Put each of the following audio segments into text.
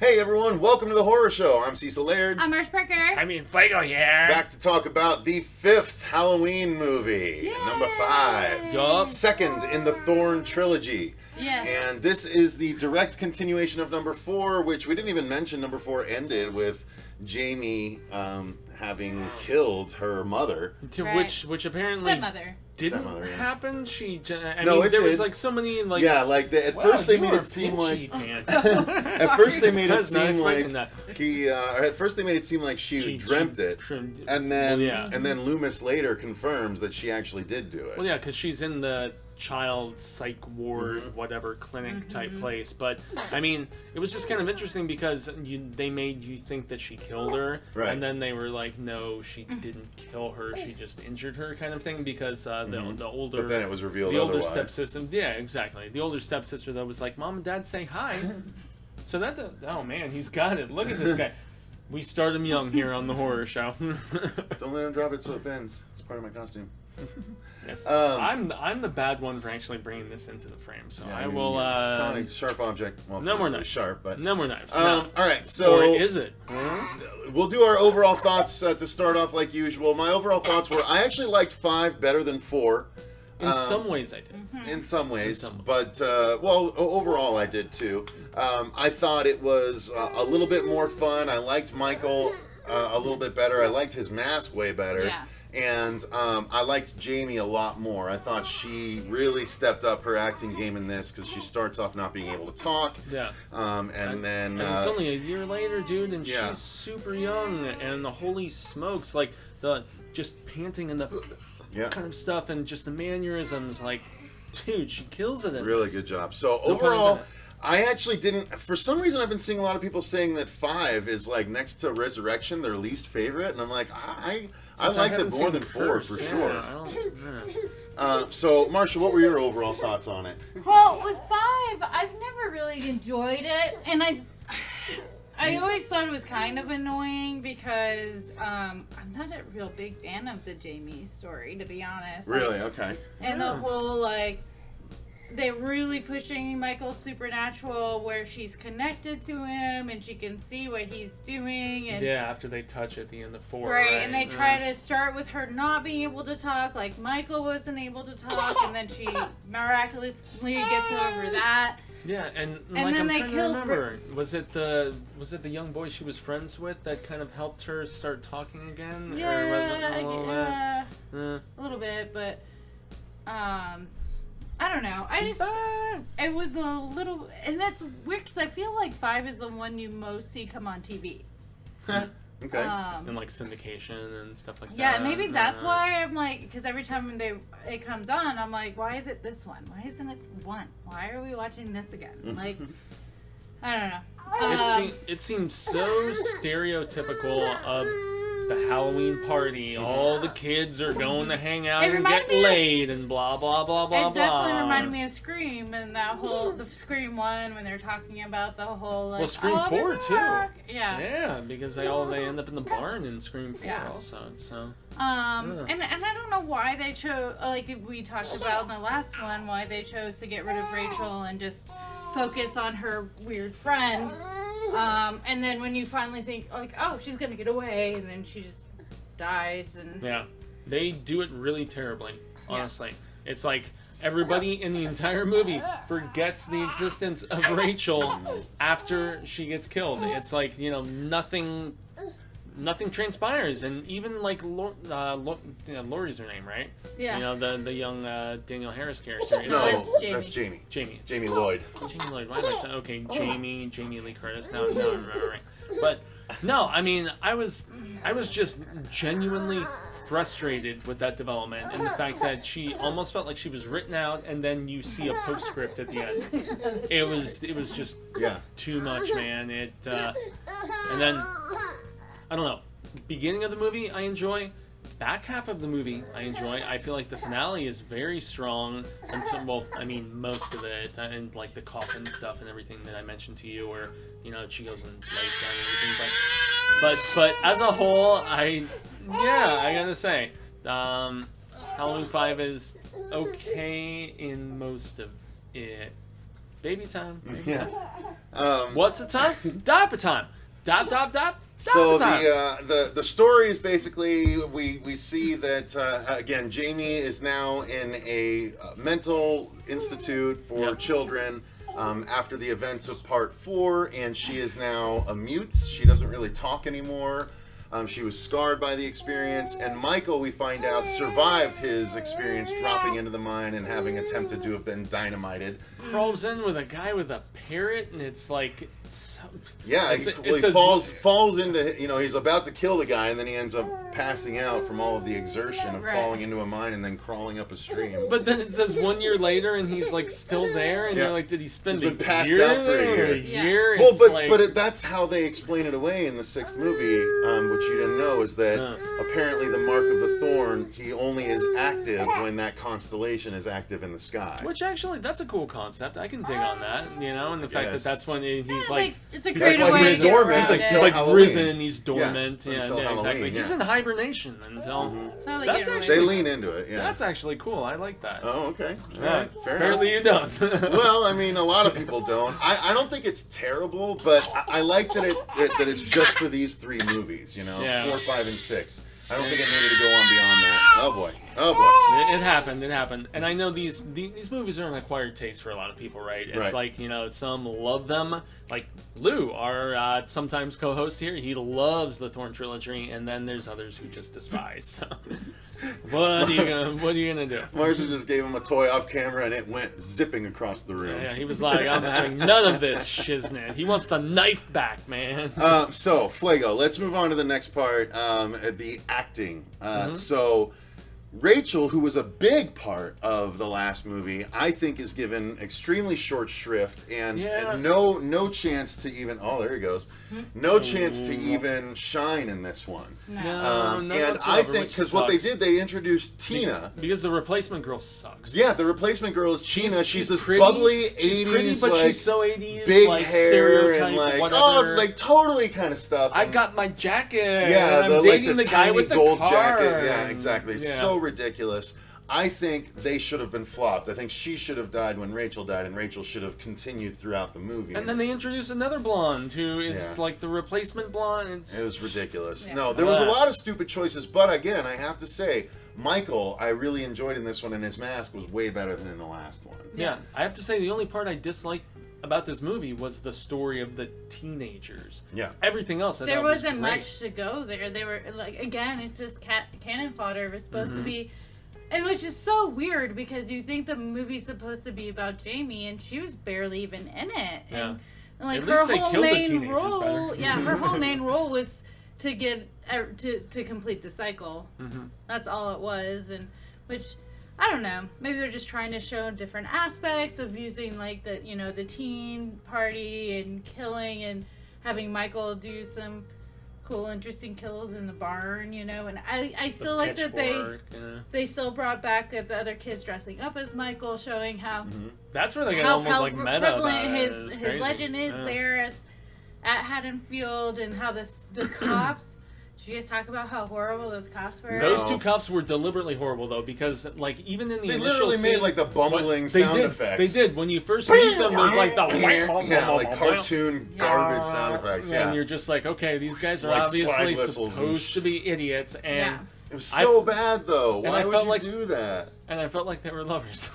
Hey everyone, welcome to the Horror Show. I'm Cecil Laird. I'm Marsh Parker. Fuego here. Back to talk about the 5th Halloween movie, Yay! number 5. Yup. Second in the Thorn Trilogy. Yeah. And this is the direct continuation of number 4, which we didn't even mention. Number 4 ended with Jaime having killed her mother. Right. Which apparently Stepmother. didn't Stepmother, yeah. happen. She, No, mean, it there was did. like so many like. Yeah, like at Wow, first they you made are it seem like pants. at first they made I it was not seem like expecting that. he at first they made it seem like she dreamt it. And then Loomis later confirms that she actually did do it. Well, yeah, because she's in the child psych ward, whatever clinic type place. But I mean, it was just kind of interesting because they made you think that she killed her, Right. and then they were like, no, she didn't kill her, she just injured her, kind of thing. Because the older, But then it was revealed the older otherwise. stepsister, yeah, exactly. The older stepsister that was like, Mom and Dad say hi. So that, oh man, he's got it. Look at this guy. We start him young here on the horror show. Don't let him drop it so it bends. It's part of my costume. Yes, I'm the bad one for actually bringing this into the frame. So Yeah, I will. Probably sharp object. Well, it's No not more really knives. sharp, but No more knives. all right. So Or is it? we'll do our overall thoughts to start off like usual. My overall thoughts were I actually liked 5 better than 4. In some ways, I did. In some ways, In some but overall I did too. I thought it was a little bit more fun. I liked Michael a little bit better. I liked his mask way better. Yeah. And I liked Jaime a lot more. I thought she really stepped up her acting game in this because she starts off not being able to talk. Yeah. And then... And it's only a year later, dude, and yeah. she's super young. And the holy smokes, like the just panting and the yeah. kind of stuff, and just the mannerisms, like, dude, she kills it. In Really this. good job. So No pun overall, intended. I actually didn't. For some reason, I've been seeing a lot of people saying that 5 is like next to Resurrection, their least favorite, and I'm like, I liked it haven't more seen than 4 Curse, for yeah, sure. I don't, So, Marsha, what were your overall thoughts on it? Well, with 5, I've never really enjoyed it, and I always thought it was kind of annoying because I'm not a real big fan of the Jaime story, to be honest. Really? Okay. And the whole, like, they're really pushing Michael's supernatural where she's connected to him and she can see what he's doing. And yeah, after they touch at the end of 4. right, and they try to start with her not being able to talk, like Michael wasn't able to talk, and then she miraculously gets over that. Yeah, and And like then I'm they trying to killed remember, was it the young boy she was friends with that kind of helped her start talking again? Or was it Yeah, a little bit? a little bit, but I don't know. It was a little, and that's weird because I feel like 5 is the one you most see come on TV. Okay. And like syndication and stuff like that. Yeah, maybe that's why I'm like, because every time it comes on, I'm like, why is it this one? Why isn't it 1? Why are we watching this again? Like, I don't know. It seems so stereotypical of the Halloween party. All the kids are going to hang out and get laid and blah blah blah blah It definitely blah. reminded me of Scream and that whole the Scream 1 when they're talking about the whole like. Well, Scream 4 too. Yeah. Yeah, because they end up in the barn in Scream 4 Yeah. also. So. And I don't know why they chose, like we talked about in the last one, why they chose to get rid of Rachel and just focus on her weird friend. And then when you finally think, like, oh, she's gonna get away, and then she just dies, and... Yeah. They do it really terribly, honestly. Yeah. It's like everybody in the entire movie forgets the existence of Rachel after she gets killed. It's like, nothing transpires, and even like Laurie's her name, right? Yeah. The young Daniel Harris character. It's No, like, that's Jamie. Jamie. Jamie Lloyd. Jamie Lloyd. Why am I saying? Okay, Jamie Lee Curtis. Now I remember right. But no, I mean, I was just genuinely frustrated with that development and the fact that she almost felt like she was written out, and then you see a postscript at the end. It was just too much, man. And then I don't know. Beginning of the movie, I enjoy. Back half of the movie, I enjoy. I feel like the finale is very strong until, most of it, and like the coffin stuff and everything that I mentioned to you, where she goes and lays down and everything. But as a whole, I gotta say, Halloween 5 is okay in most of it. Baby time. Baby Yeah. time. What's the time? Diaper time. Dop, dop, dop. So Time. the story is basically we see that again Jamie is now in a mental institute for children after the events of Part 4, and she is now a mute. She doesn't really talk anymore. She was scarred by the experience, and Michael, we find out, survived his experience dropping into the mine and having attempted to have been dynamited. Crawls in with a guy with a parrot, and it's like... he falls into, he's about to kill the guy, and then he ends up passing out from all of the exertion of falling into a mine and then crawling up a stream. But then it says 1 year later, and he's like still there, and you're like, did he spend He's been a passed year out for a there or a year? year? Well, It's that's how they explain it away in the 6th movie, which you didn't know, is that apparently the Mark of the Thorn, he only is active when that constellation is active in the sky. Which actually, that's a cool concept. I can dig on that, and the fact that that's when he's like... It's a That's great why way he's to get dormant. around He's He's like Halloween. risen, he's dormant. Until exactly. Halloween, He's in hibernation until... That's actually... They lean into it, That's actually cool. I like that. Oh, okay. All Yeah. right. Fair Apparently enough. you don't. Well, I mean, a lot of people don't. I don't think it's terrible, but I like that that it's just for these 3 movies, 4, 5, and 6. I don't think it needed to go on beyond that. Oh boy. It happened. And I know these movies are an acquired taste for a lot of people, right? It's like, some love them. Like Lou, our sometimes co-host here, he loves the Thorn Trilogy, and then there's others who just despise. So. What are you gonna do? Marcia just gave him a toy off camera, and it went zipping across the room. Yeah, he was like, I'm having none of this shiznit. He wants the knife back, man. So, Fuego, let's move on to the next part, the acting. So, Rachel, who was a big part of the last movie, I think is given extremely short shrift and no chance to even... Oh, there he goes. No chance to even shine in this one. No. And I think, because what they did, they introduced Tina. Because the replacement girl sucks. Yeah, the replacement girl is Tina. She's this pretty, bubbly 80s, she's pretty, but she's so 80s, big like, hair and stereotype, like, whatever. totally kind of stuff. I got my jacket. Yeah, I'm dating the guy tiny with the gold car. jacket. Yeah, exactly. Yeah. So ridiculous. I think they should have been flopped. I think she should have died when Rachel died, and Rachel should have continued throughout the movie. And then they introduced another blonde who is like the replacement blonde. It was ridiculous. Yeah. No, there was a lot of stupid choices, but again, I have to say, Michael, I really enjoyed in this one, and his mask was way better than in the last one. Yeah, I have to say the only part I disliked about this movie was the story of the teenagers. Yeah. Everything else I there thought was wasn't great. much to go there. They were like, again, it's just cannon fodder. It was supposed to be, and which is so weird because you think the movie's supposed to be about Jamie, and she was barely even in it. Yeah. And like At her least they whole killed the main teenagers role, better. her whole main role was to get to complete the cycle. That's all it was, and which. I don't know. Maybe they're just trying to show different aspects of using like the teen party and killing and having Michael do some cool, interesting kills in the barn, and I still like that they still brought back the other kids dressing up as Michael, showing how that's where they get almost like meta about prevalent it. his legend is there at Haddonfield, and how the cops. Did you guys talk about how horrible those cops were? Those 2 cops were deliberately horrible, though, because, like, even in the They initial literally scene, made, like, the bumbling sound effects. They did. When you first meet them, there's, like, the... Yeah, like cartoon garbage sound effects, And you're just like, okay, these guys are Like obviously slag whistles supposed to be idiots, and... It was so bad, though. and Why I would felt you like- do that? And I felt like they were lovers.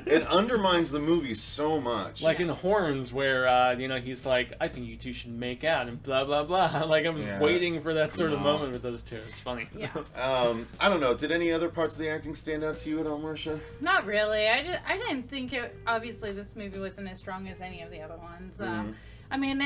It undermines the movie so much. Like in Horns, where, he's like, I think you two should make out, and blah, blah, blah. Like, I was waiting for that sort of moment with those 2. It's funny. Yeah. I don't know. Did any other parts of the acting stand out to you at all, Marcia? Not really. I didn't think it. Obviously, this movie wasn't as strong as any of the other ones. I mean,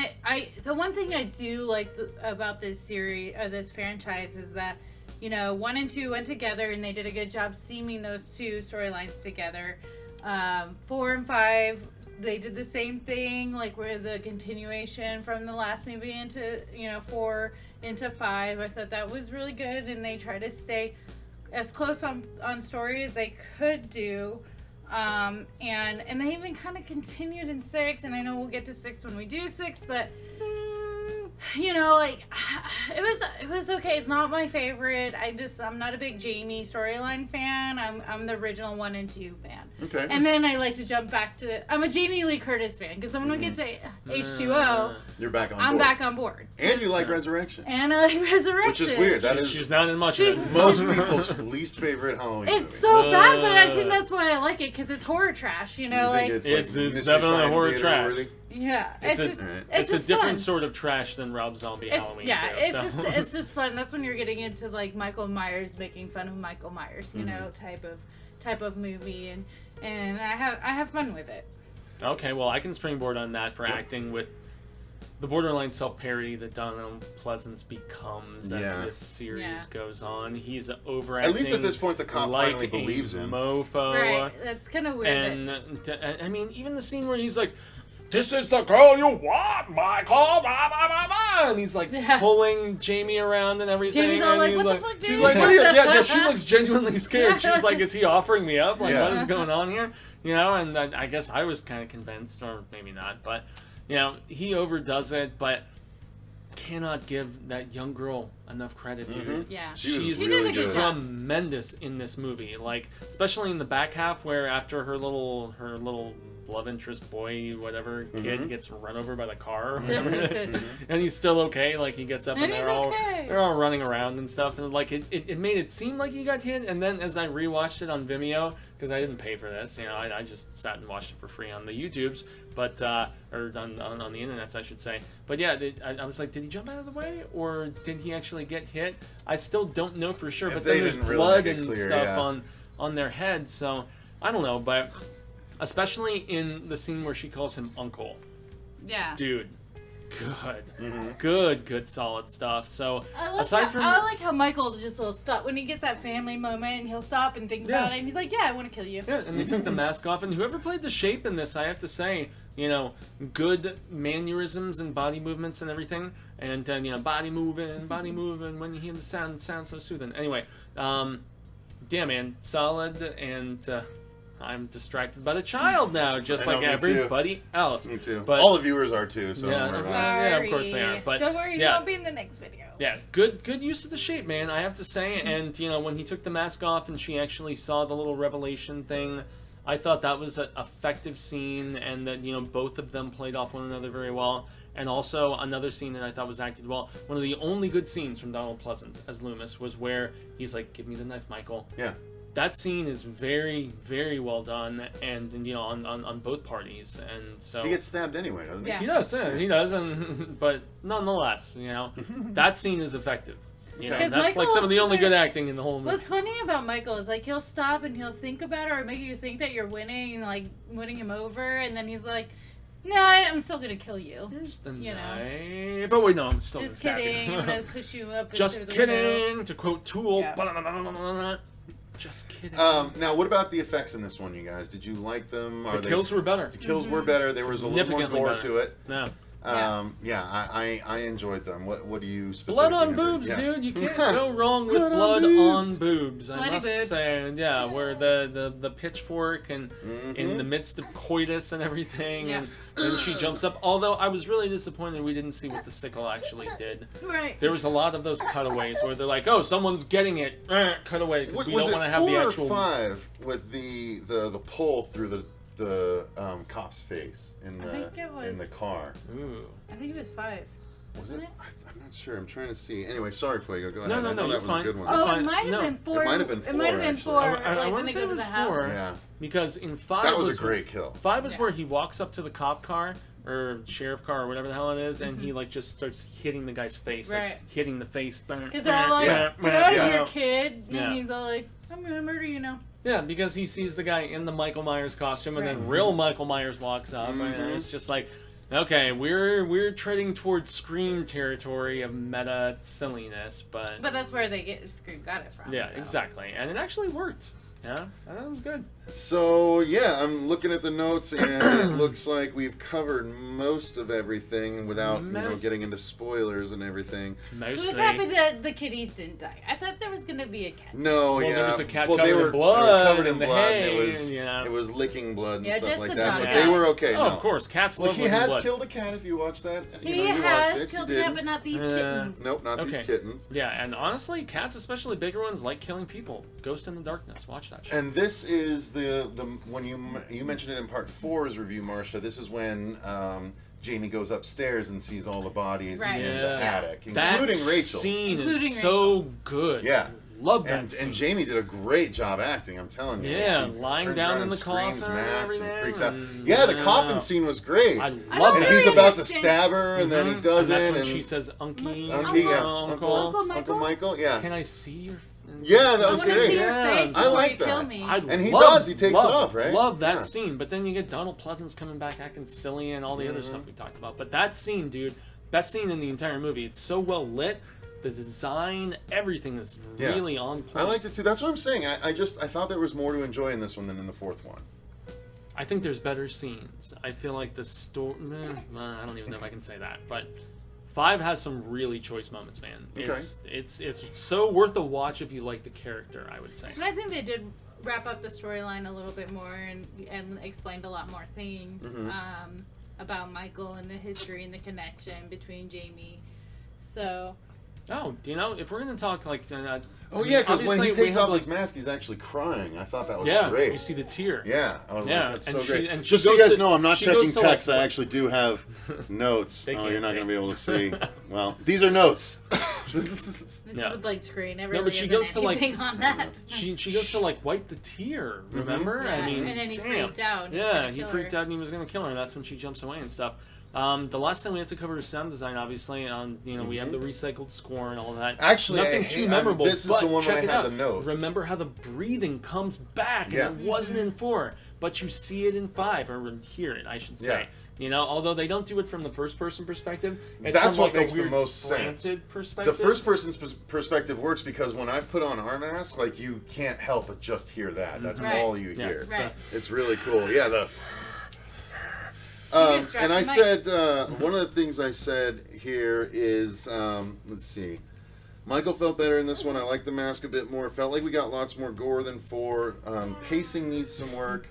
the one thing I do like about this series, this franchise, is that 1 and 2 went together, and they did a good job seaming those 2 storylines together. 4 and 5, they did the same thing, like where the continuation from the last movie into 4 into 5. I thought that was really good, and they tried to stay as close on story as they could do. And they even kind of continued in 6, and I know we'll get to 6 when we do 6, but you know, like it was okay. It's not my favorite. I'm not a big Jaime storyline fan. I'm the original 1 and 2 fan. Okay. And then I like to jump back to I'm a Jamie Lee Curtis fan because when we get to H2O, you're back on. I'm back on board. And you like Resurrection. And I like Resurrection, which is weird. That is she's not in much. She's- of it. most people's least favorite Halloween movie. It's so bad, but I think that's why I like it because it's horror trash. You know, You think like It's Mystery definitely Science horror Theater trash. worthy? yeah, It's it's a just different fun. sort of trash than Rob Zombie Halloween. Yeah, too, it's so. it's just fun. That's when you're getting into like Michael Myers making fun of Michael Myers, you know, type of movie, and I have fun with it. Okay, well, I can springboard on that for acting with the borderline self-parody that Donald Pleasance becomes as Yeah. this series Yeah. goes on. He's overacting. At least at this point, the cop like finally believes a him. mofo. Right, that's kind of weird. And I mean, even the scene where he's like, "This is the girl you want, Michael," blah, blah, blah, blah, and he's like Yeah. pulling Jamie around and everything. Jamie's all and like, he's "What the fuck, She's dude?" like, "What are you-" yeah, she looks genuinely scared. Yeah. She's like, "Is he offering me up? Like, Yeah. what is going on here?" You know, and I guess I was kind of convinced, or maybe not, but you know, he overdoes it, but cannot give that young girl enough credit, dude. yeah, She was She's really did a good good. job. tremendous in this movie, like especially in the back half where after her little love interest boy whatever kid gets run over by the car or whatever it is, and he's still okay, like he gets up and, And he's okay. they're all running around and stuff, and like it made it seem like he got hit, and then as I rewatched it on Vimeo, because I didn't pay for this, you know, I just sat and watched it for free on the YouTubes, but or on the internets, I should say. But yeah, I was like, did he jump out of the way, or did he actually get hit? I still don't know for sure. Yeah, But they then there's didn't really blood make it and clear, stuff yeah. on their heads, so I don't know. But especially in the scene where she calls him uncle, yeah. dude, good, Mm-hmm. good, solid stuff. So I aside from I like how Michael just will stop when he gets that family moment, and he'll stop and think Yeah. about it. And he's like, "Yeah, I want to kill you." yeah, and they took the mask off, and whoever played the Shape in this, I have to say, you know, good mannerisms and body movements and everything, and you know, body moving when you hear the sound, it sounds so soothing. Anyway, yeah, man, solid, and I'm distracted by the child now, just I know, like me too. everybody else. Me too. But All the viewers are too. So Yeah, don't worry about it. yeah, of course they are, but don't worry, yeah. you won't be in the next video. Yeah, good use of the Shape, man, I have to say. And, you know, when he took the mask off and she actually saw the little revelation thing, I thought that was an effective scene, and that, you know, both of them played off one another very well. And also, another scene that I thought was acted well, one of the only good scenes from Donald Pleasance as Loomis was where he's like, "Give me the knife, Michael." Yeah. That scene is very, very well done, and you know, on both parties, and so He gets stabbed anyway, doesn't he? Yeah. he does, yeah, he does, and but nonetheless, you know, that scene is effective. You know, 'Cause that's like some of the Michael's only there- good acting in the whole movie. What's funny about Michael is like he'll stop and he'll think about it or make you think that you're winning and like winning him over, and then he's like, "No, I'm still gonna kill you." Here's the you know. knife. But wait, no, I'm still Just gonna stab kidding. you. I'm gonna push you up. Just through the window. kidding. To quote Tool. Yeah. Just kidding. Now, what about the effects in this one, you guys? Did you like them? the kills were better. The kills were better. There was a little more Significantly gore better. to it. No. Yeah, I enjoyed them. What do you Blood specifically on think? boobs, Yeah. dude. You can't go wrong with Blood on blood boobs. on boobs. I Bloody must boobs. say, yeah, where the pitchfork and in the midst of coitus and everything, Yeah. and then she jumps up. Although I was really disappointed we didn't see what the sickle actually did. Right. There was a lot of those cutaways where they're like, "Oh, someone's getting it." Cut away because we Was don't it want to have 4 the or actual. 5 with the pull through the cop's face in I think it in the was- car? Ooh. I think it was 5. Was it? I'm not sure. I'm trying to see. Anyway, sorry, Fuego. Go ahead. No, I know you're that was fine. a good one. Oh, fine. it might have No, been 4. it might have been It might have 4, been actually. 4. I like when wanna they say go it to was the house. 4. Yeah, Because in 5 that was a great kill. 5 is Yeah. where he walks up to the cop car or sheriff car or whatever the hell it is, and he like just starts hitting the guy's face, like Right. hitting the face. Because they're all like, Yeah. "Get out of Yeah. here, kid." And Yeah. he's all like, "I'm gonna murder you now." Yeah, because he sees the guy in the Michael Myers costume, and then Right. real Michael Myers walks up, and it's just like, okay, we're treading towards Scream territory of meta silliness, but But that's where they got it from. yeah, so. exactly, and it actually worked. Yeah, that was good. So, yeah, I'm looking at the notes, and it looks like we've covered most of everything without, getting into spoilers and everything. Mostly. Who's happy that the kitties didn't die? I thought there was going to be a cat. No, well, yeah. there was a cat well, covered they were in blood. They were covered in and the blood, hay, and it was licking blood and stuff just like the that, dog but died. they were okay. Oh, no. of course, cats Well, love he licking has blood. killed a cat, if you watch that. He you watched has it. killed He a cat, didn't. but not these kittens. Nope, not these kittens. Yeah, and honestly, cats, especially bigger ones, like killing people. Ghost in the Darkness. Watch that shit. And this is the when you mentioned it in part 4's review, Marcia. This is when Jamie goes upstairs and sees all the bodies in the attic, including Rachel. That scene Including is so good. Yeah. Love that scene. And Jamie did a great job acting, I'm telling you. Yeah, she lying turns down around in and the screams coffin Max and and freaks out. everything. Yeah, the coffin scene was great. I I love don't And that he's really about to understand. stab her, and then he doesn't. And that's when and she says, Uncle, Uncle Michael, yeah. Can I see your... Yeah, that was I want to great. see your face I before like you kill that. me. And he does, he takes it off, right? Love that Yeah. scene, but then you get Donald Pleasance coming back acting silly and all the other stuff we talked about. But that scene, dude, best scene in the entire movie. It's so well lit. The design, everything is really on point. I liked it too. That's what I'm saying. I thought there was more to enjoy in this one than in the 4th one. I think there's better scenes. I feel like the story... I don't even know if I can say that, but 5 has some really choice moments, man. It's so worth a watch if you like the character, I would say. And I think they did wrap up the storyline a little bit more and explained a lot more things about Michael and the history and the connection between Jamie. So... Oh, do you know, if we're going to talk like... Oh, yeah, because when he obviously, takes we have, off his mask, he's actually crying. I thought that was yeah, great. you see the tear. Yeah, I was like, that's and so great. and Just she so you goes guys to- know, I'm not she checking goes to, text. like- I actually do have notes. They Oh, can't you're not see. going to be able to see. Well, these are notes. This is a blank screen. It really but she isn't goes to, like- anything on that. She goes to, like, wipe the tear, remember? Yeah, I mean, and then he damn. freaked out. and Yeah, gonna he kill freaked her. out and he was going to kill her. That's when she jumps away and stuff. The last thing we have to cover is sound design, obviously. We have the recycled score and all that. Actually, nothing too memorable. this is but the one check where I it had out. the note. Remember how the breathing comes back, and it wasn't in 4, but you see it in 5, or hear it, I should say. Although they don't do it from the first-person perspective, it's That's from, what like, makes a the weird most sense. slanted perspective. The first person's perspective works because when I've put on our mask, like, you can't help but just hear that. That's Right. all you hear. Right. It's really cool. Yeah, just dropped and I the mic. said, one of the things I said here is, let's see. Michael felt better in this one. I liked the mask a bit more. Felt like we got lots more gore than 4. Pacing needs some work.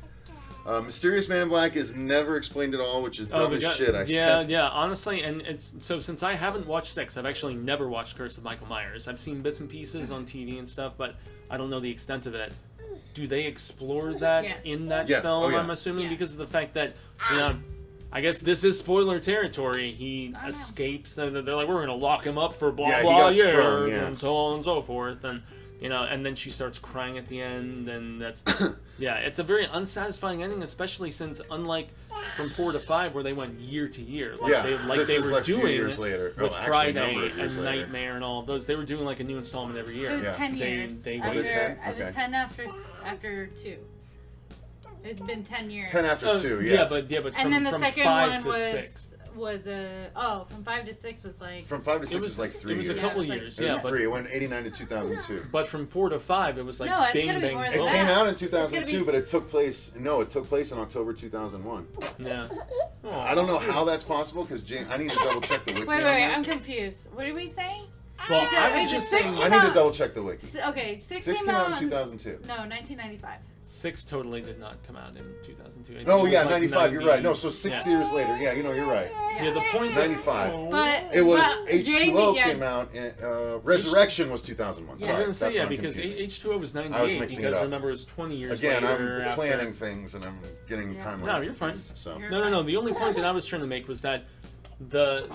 Mysterious Man in Black is never explained at all, which is dumb as shit. Honestly, and it's so since I haven't watched 6, I've actually never watched Curse of Michael Myers. I've seen bits and pieces on TV and stuff, but I don't know the extent of it. Do they explore that in that Yes. film? Oh, yeah. I'm assuming Yes. because of the fact that I guess this is spoiler territory. He escapes. They're like, we're gonna lock him up for blah Yeah, he blah got sprung, years and so on and so forth, and and then she starts crying at the end, and that's it's a very unsatisfying ending, especially since unlike from 4 to 5 where they went year to year, this they is were like a few doing years later. with Actually, a Friday number of years and later. Nightmare and all of those. They were doing like a new installment every year. It was 10 They- years. they- Was it 10? It was Okay. 10 after 2. It's been 10 years. 10 after 2, yeah, but and from, then the from second 5 one to 6. was from 5 to 6 was like From 5 to 6 is like 3 It was years. a couple Yeah, it was like- years, It was yeah, but 3. It went 89 to 2002. But from 4 to 5, it was like No, it's bing, gotta be bang, more than It boom. that. came out in It's 2002, gonna but be it took place in October 2001. Yeah. I don't know how that's possible because I need to double check the wiki. Wait, on I'm that. confused. What are we saying? Well, I was Is it just 6 saying, I need to double check the wiki. Okay, 6 6 came came out out in 2002. No, 1995. 6 totally did not come out in 2002. I think Oh it was yeah, like 95. You're right. No, so 6 yeah. years later. Yeah, you're right. Yeah, the point. 95. But It was but H2O Jamie, came out. Resurrection was 2001. I was Sorry, going to say, that's yeah, what I'm because confusing. H2O was 98. I was mixing it because up. remember, it was 20 years Again, later. I'm after. planning things and I'm getting the timeline. No, you're fine. confused, So. No. The only point that I was trying to make was that the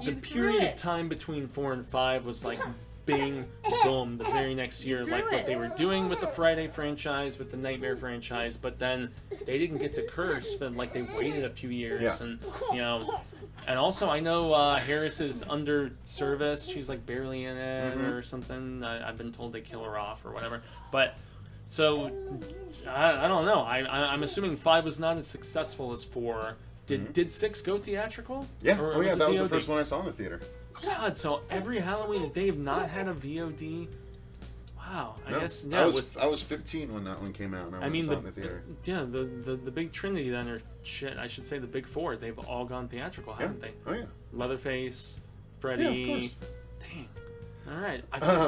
You period threw of it. time between 4 and 5 was like bing, boom, the very next year, threw like what it. they were doing with the Friday franchise, with the Nightmare franchise, but then they didn't get to Curse, but like they waited a few years, Yeah. and and also I know Harris is under service. She's like barely in it or something. I've been told they kill her off or whatever, but. So, I don't know. I'm assuming 5 was not as successful as 4. Did 6 go theatrical? Yeah. Or Oh yeah, it that was the VOD? first one I saw in the theater. God, so every Halloween they have not had a VOD. Wow, Wow. I No, guess I was 15 when that one came out. And I mean, saw it in the theater. the big Trinity then, or shit, I should say the big four. They've all gone theatrical, haven't they? Oh yeah. Leatherface, Freddy. Yeah, of course. Dang. All right.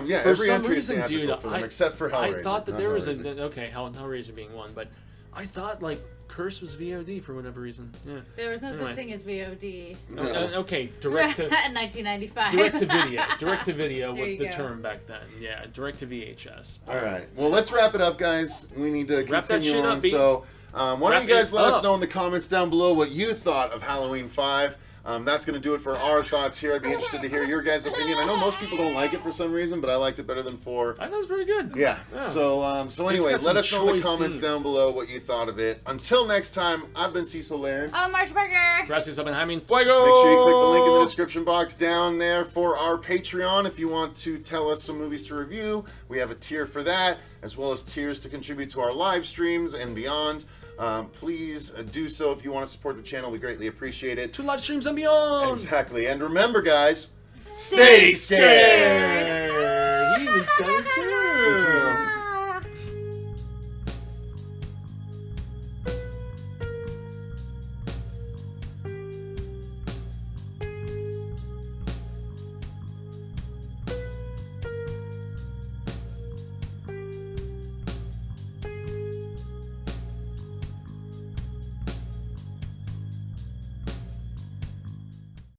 Yeah, for every some entry reason, is theatrical dude, for them, except for Hellraiser. I thought that Not there was Hellraiser. Hellraiser being one, but I thought like Curse was VOD for whatever reason. Yeah. There was no Anyway. such thing as VOD. No. Okay, direct to. In 1995. Direct to video. Direct to video There was you the go. term back then. Yeah, direct to VHS. All right. Well, let's wrap it up, guys. We need to Wrap that continue shit on. up, B. So, why don't Wrap you guys it let us up. know in the comments down below what you thought of Halloween 5. That's going to do it for our thoughts here. I'd be interested to hear your guys' opinion. I know most people don't like it for some reason, but I liked it better than 4. I thought it was pretty good. Yeah. Yeah. So anyway, got let some us know in the choice comments scenes. down below what you thought of it. Until next time, I've been Cecil Laird. Oh, March Burger. Gracias a Jaime. Fuego! Make sure you click the link in the description box down there for our Patreon if you want to tell us some movies to review. We have a tier for that, as well as tiers to contribute to our live streams and beyond. Please do so if you want to support the channel. We greatly appreciate it. 2 live streams and beyond! Exactly. And remember, guys, Stay stay scared! He even said it too!